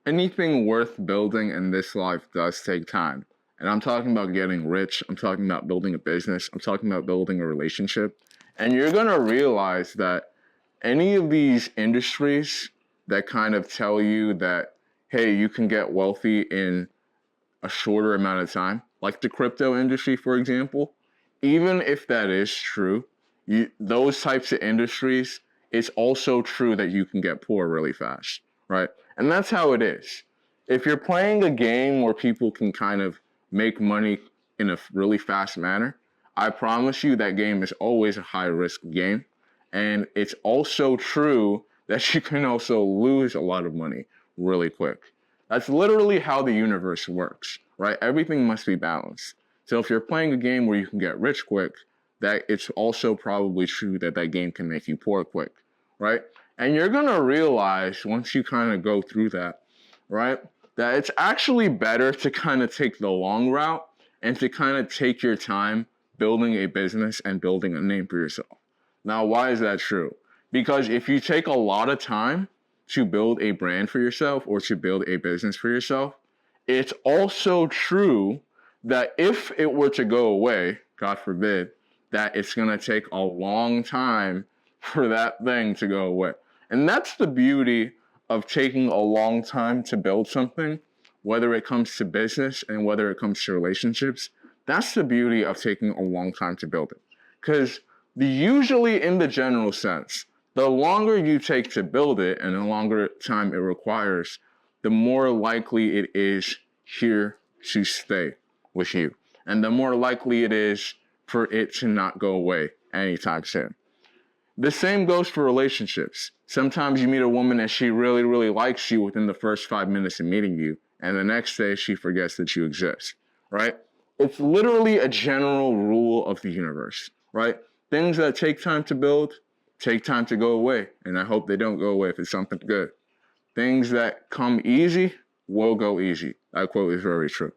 anything worth building in this life does take time. And I'm talking about getting rich. I'm talking about building a business. I'm talking about building a relationship. And you're going to realize that any of these industries that kind of tell you that, hey, you can get wealthy in a shorter amount of time, like the crypto industry, for example, even if that is true, those types of industries, it's also true that you can get poor really fast, right? And that's how it is. If you're playing a game where people can kind of make money in a really fast manner, I promise you that game is always a high risk game. And it's also true that you can also lose a lot of money really quick. That's literally how the universe works, right? Everything must be balanced. So if you're playing a game where you can get rich quick, that it's also probably true that that game can make you poor quick, right? And you're gonna realize once you kind of go through that, right, that it's actually better to kind of take the long route and to kind of take your time building a business and building a name for yourself. Now, why is that true? Because if you take a lot of time to build a brand for yourself or to build a business for yourself, it's also true that if it were to go away, God forbid, that it's going to take a long time for that thing to go away. And that's the beauty of taking a long time to build something, whether it comes to business and whether it comes to relationships. That's the beauty of taking a long time to build it. Because usually in the general sense, the longer you take to build it and the longer time it requires, the more likely it is here to stay with you. And the more likely it is for it to not go away anytime soon. The same goes for relationships. Sometimes you meet a woman and she really, really likes you within the first 5 minutes of meeting you, and the next day she forgets that you exist, right? It's literally a general rule of the universe, right? Things that take time to build take time to go away, and I hope they don't go away if it's something good. Things that come easy will go easy. That quote is very true.